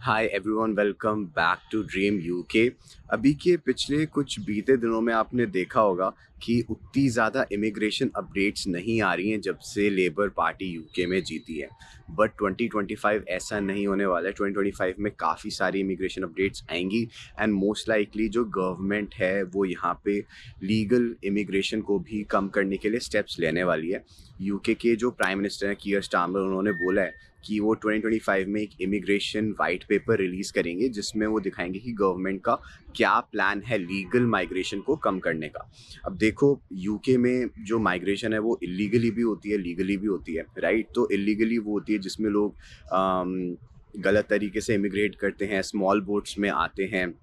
Hi everyone, welcome back to dream UK. अभी के पिछले कुछ बीते दिनों में आपने देखा होगा कि उतनी ज़्यादा इमिग्रेशन अपडेट्स नहीं आ रही हैं जब से लेबर पार्टी यूके में जीती है। बट 2025 ऐसा नहीं होने वाला है। 2025 में काफ़ी सारी इमिग्रेशन अपडेट्स आएंगी एंड मोस्ट लाइकली जो गवर्नमेंट है वो यहाँ पे लीगल इमिग्रेशन को भी कम करने के लिए स्टेप्स लेने वाली है। यूके के जो प्राइम मिनिस्टर हैं कीयर स्टारमर, उन्होंने बोला है कि वो 2025 में एक इमिग्रेशन वाइट पेपर रिलीज़ करेंगे जिसमें वो दिखाएंगे कि गवर्नमेंट का क्या प्लान है लीगल माइग्रेशन को कम करने का। अब देखो, यूके में जो माइग्रेशन है वो इलीगली भी होती है, लीगली भी होती है, राइट। तो इलीगली वो होती है जिसमें लोग गलत तरीके से इमिग्रेट करते हैं, स्मॉल बोट्स में आते हैं,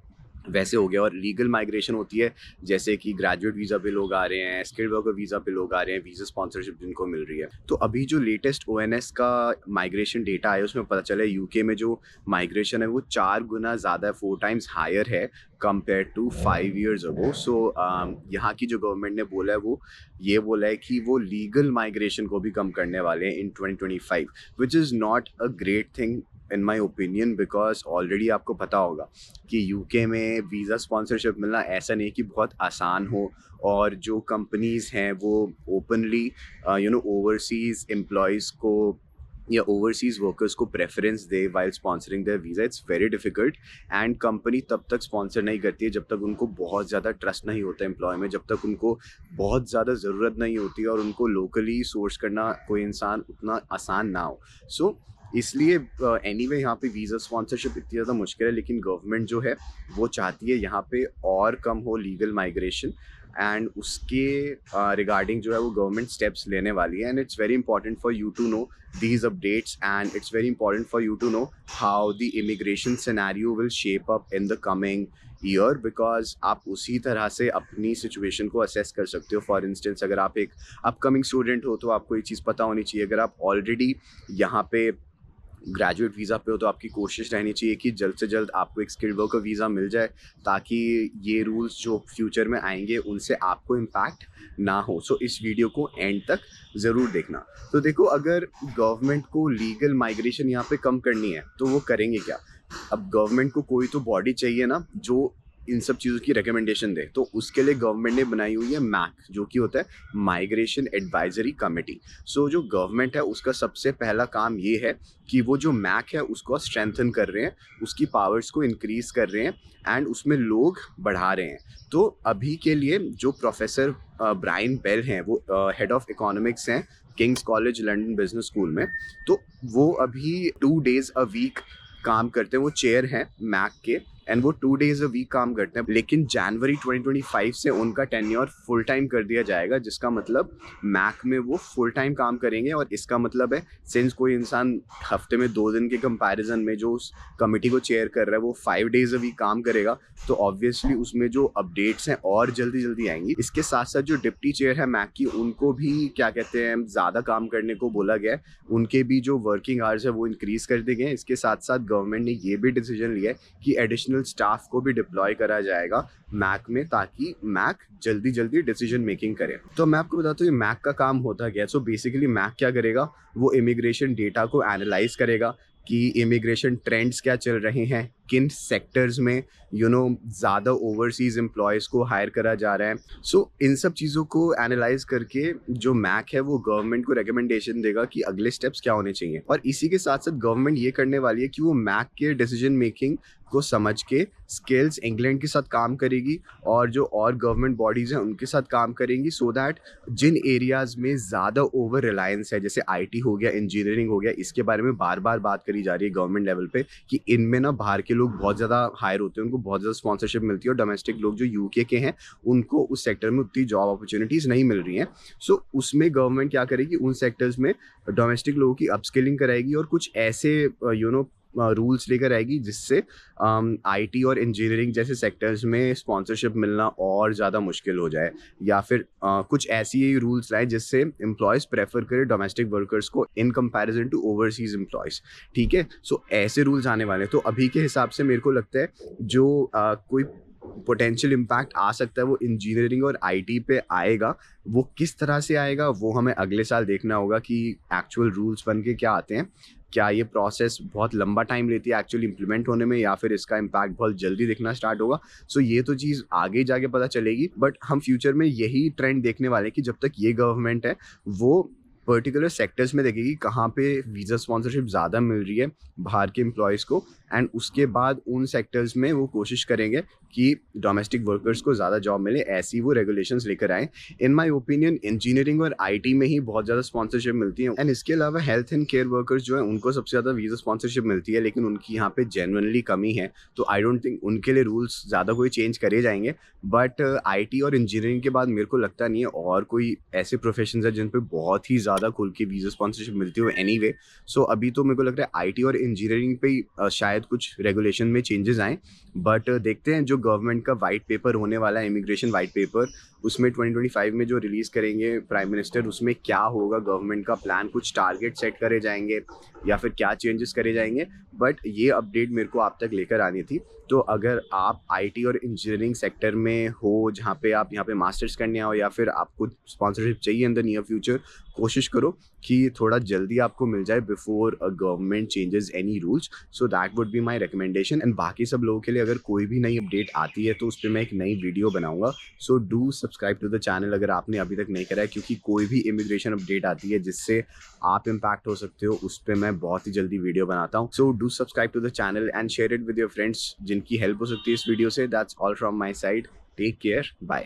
वैसे हो गया। और लीगल माइग्रेशन होती है जैसे कि ग्रेजुएट वीज़ा पे लोग आ रहे हैं, स्किल्ड वर्कर वीज़ा पे लोग आ रहे हैं, वीज़ा स्पॉन्सरशिप जिनको मिल रही है। तो अभी जो लेटेस्ट ओएनएस का माइग्रेशन डेटा आया उसमें पता चला है यूके में जो माइग्रेशन है वो 4 गुना ज़्यादा, 4 टाइम्स हायर है कंपेयर टू 5 years अगो। सो यहाँ की जो गवर्नमेंट ने बोला है वो ये बोला है कि वो लीगल माइग्रेशन को भी कम करने वाले हैं इन 2025, which is not a great thing in my opinion, because already आपको पता होगा कि यूके में वीज़ा स्पॉन्सरशिप मिलना ऐसा नहीं कि बहुत आसान हो। और जो कंपनीज़ हैं वो ओपनली ओवरसीज़ एम्प्लॉयज़ को या ओवरसीज़ वर्कर्स को प्रेफरेंस दे while sponsoring their visa. It's very difficult and company तब तक स्पॉन्सर नहीं करती है जब तक उनको बहुत ज़्यादा ट्रस्ट नहीं होता एम्प्लॉय में, जब तक उनको बहुत ज़्यादा ज़रूरत नहीं होती और उनको लोकली सोर्स करना कोई इंसान उतना आसान ना हो। सो इसलिए एनीवे यहाँ पे वीज़ा स्पॉन्सरशिप इतनी ज़्यादा मुश्किल है, लेकिन गवर्नमेंट जो है वो चाहती है यहाँ पे और कम हो लीगल माइग्रेशन एंड उसके रिगार्डिंग जो है वो गवर्नमेंट स्टेप्स लेने वाली है। And it's very important for you to know these updates, and it's very important for you to know how the immigration scenario will shape up in the coming year, because आप उसी तरह से अपनी situation को assess कर सकते हो। For instance, अगर आप एक अपकमिंग स्टूडेंट हो तो आपको ये चीज़ पता होनी चाहिए। अगर आप ऑलरेडी यहाँ पे ग्रेजुएट वीज़ा पे हो तो आपकी कोशिश रहनी चाहिए कि जल्द से जल्द आपको एक स्किल्ड वर्कर वीज़ा मिल जाए, ताकि ये रूल्स जो फ्यूचर में आएंगे उनसे आपको इम्पैक्ट ना हो। सो इस वीडियो को एंड तक ज़रूर देखना। तो देखो, अगर गवर्नमेंट को लीगल माइग्रेशन यहाँ पे कम करनी है तो वो करेंगे क्या। अब गवर्नमेंट को कोई तो बॉडी चाहिए ना जो इन सब चीज़ों की रिकमेंडेशन दे, तो उसके लिए गवर्नमेंट ने बनाई हुई है मैक, जो कि होता है माइग्रेशन एडवाइजरी कमेटी। सो जो गवर्नमेंट है उसका सबसे पहला काम ये है कि वो जो मैक है उसको स्ट्रेंथन कर रहे हैं, उसकी पावर्स को इंक्रीज़ कर रहे हैं एंड उसमें लोग बढ़ा रहे हैं। तो अभी के लिए जो प्रोफेसर ब्रायन बेल हैं वो हेड ऑफ इकोनॉमिक्स हैं Kings college London business school में। तो वो अभी 2 days a week काम करते हैं, वो चेयर हैं मैक के, एंड वो 2 days a week काम करते हैं। लेकिन जनवरी 2025 से उनका टेन्योर फुल टाइम कर दिया जाएगा, जिसका मतलब मैक में वो फुल टाइम काम करेंगे। और इसका मतलब है सिंस कोई इंसान हफ्ते में 2 दिन के कंपैरिजन में जो उस कमेटी को चेयर कर रहा है वो 5 days a week काम करेगा, तो ऑब्वियसली उसमें जो अपडेट्स हैं और जल्दी जल्दी आएंगी। इसके साथ साथ जो डिप्टी चेयर है मैक की, उनको भी क्या कहते हैं ज़्यादा काम करने को बोला गया है। उनके भी जो वर्किंग आवर्स है वो इंक्रीज़ कर दिए गए हैं। इसके साथ साथ गवर्नमेंट ने ये भी डिसीजन लिया है कि एडिशनल स्टाफ को भी डिप्लॉय करा जाएगा मैक में, ताकि मैक जल्दी जल्दी डिसीजन मेकिंग करे। तो मैं आपको बताता हूँ मैक का काम होता क्या है। सो बेसिकली मैक क्या करेगा, वो इमिग्रेशन डेटा को एनालाइज करेगा कि इमिग्रेशन ट्रेंड्स क्या चल रहे हैं, किन सेक्टर्स में ज़्यादा ओवरसीज़ एम्प्लॉयज़ को हायर करा जा रहा है। सो इन सब चीज़ों को एनालाइज करके जो मैक है वो गवर्नमेंट को रिकमेंडेशन देगा कि अगले स्टेप्स क्या होने चाहिए। और इसी के साथ साथ गवर्नमेंट ये करने वाली है कि वो मैक के डिसीजन मेकिंग को समझ के स्किल्स इंग्लैंड के साथ काम करेगी और जो और गवर्नमेंट बॉडीज़ हैं उनके साथ काम करेंगी, सो दैट जिन एरियाज़ में ज़्यादा ओवर रिलायंस है, जैसे आईटी हो गया, इंजीनियरिंग हो गया, इसके बारे में बार बार बात करी जा रही है गवर्नमेंट लेवल पे कि इनमें ना बाहर के लोग बहुत ज़्यादा हायर होते हैं, उनको बहुत ज़्यादा स्पॉन्सरशिप मिलती है और डोमेस्टिक लोग जो यूके के हैं उनको उस सेक्टर में उतनी जॉब अपॉर्चुनिटीज़ नहीं मिल रही हैं। सो उसमें गवर्नमेंट क्या करेगी, उन सेक्टर्स में डोमेस्टिक लोगों की अपस्किलिंग कराएगी और कुछ ऐसे रूल्स लेकर आएगी जिससे आईटी और इंजीनियरिंग जैसे सेक्टर्स में स्पॉन्सरशिप मिलना और ज़्यादा मुश्किल हो जाए, या फिर कुछ ऐसी रूल्स लाए जिससे एम्प्लॉयज़ प्रेफर करें डोमेस्टिक वर्कर्स को in comparison to overseas employees. ठीक है, सो ऐसे रूल्स आने वाले हैं। तो अभी के हिसाब से मेरे को लगता है जो कोई पोटेंशियल इम्पैक्ट आ सकता है वो इंजीनियरिंग और आईटी पे आएगा। वो किस तरह से आएगा वो हमें अगले साल देखना होगा कि एक्चुअल रूल्स बन के क्या आते हैं। क्या ये प्रोसेस बहुत लंबा टाइम लेती है एक्चुअली इम्प्लीमेंट होने में, या फिर इसका इम्पैक्ट बहुत जल्दी दिखना स्टार्ट होगा। सो ये तो चीज़ आगे जाके पता चलेगी, बट हम फ्यूचर में यही ट्रेंड देखने वाले हैं कि जब तक ये गवर्नमेंट है वो पर्टिकुलर सेक्टर्स में देखेगी कहाँ पे वीज़ा स्पॉन्सरशिप ज़्यादा मिल रही है बाहर के एम्प्लॉयज़ को, एंड उसके बाद उन सेक्टर्स में वो कोशिश करेंगे कि डोमेस्टिक वर्कर्स को ज़्यादा जॉब मिले, ऐसी वो रेगुलेशंस लेकर आए। इन माय ओपिनियन इंजीनियरिंग और आईटी में ही बहुत ज़्यादा स्पॉन्सरशिप मिलती है, एंड इसके अलावा हेल्थ एंड केयर वर्कर्स जो है उनको सबसे ज़्यादा वीज़ा स्पॉन्सरशिप मिलती है, लेकिन उनकी यहाँ पे जेन्युइनली कमी है। तो आई डोंट थिंक उनके लिए रूल्स ज़्यादा कोई चेंज करे जाएंगे। बट आईटी और इंजीनियरिंग के बाद मेरे को लगता नहीं है और कोई ऐसे प्रोफेशंस है जिन पे बहुत ही ज़्यादा खुल के वीज़ा स्पॉन्सरशिप मिलती हो एनीवे। सो अभी तो मेरे को लग रहा है आईटी और इंजीनियरिंग पे ही शायद कुछ रेगुलेशन में चेंजेस आए। बट देखते हैं जो गवर्नमेंट का वाइट पेपर होने वाला है, इमिग्रेशन वाइट पेपर, उसमें 2025 में जो रिलीज़ करेंगे प्राइम मिनिस्टर, उसमें क्या होगा गवर्नमेंट का प्लान, कुछ टारगेट सेट करे जाएंगे या फिर क्या चेंजेस करे जाएंगे। बट ये अपडेट मेरे को आप तक लेकर आनी थी। तो अगर आप आईटी और इंजीनियरिंग सेक्टर में हो जहाँ पे आप यहाँ पे मास्टर्स करने आओ या फिर आपको स्पॉन्सरशिप चाहिए इन द नियर फ्यूचर, कोशिश करो कि थोड़ा जल्दी आपको मिल जाए before a government changes any rules. So that would be my recommendation. And बाकी सब लोगों के लिए अगर कोई भी नई अपडेट आती है तो उस पर मैं एक नई वीडियो बनाऊंगा। So do subscribe to the channel अगर आपने अभी तक नहीं करा है, क्योंकि कोई भी इमिग्रेशन अपडेट आती है जिससे आप इम्पैक्ट हो सकते हो उस पर मैं बहुत ही जल्दी वीडियो बनाता हूँ। So do subscribe to the channel and share it with your friends जिनकी हेल्प हो सकती है इस वीडियो से। That's all from my side. Take care, bye.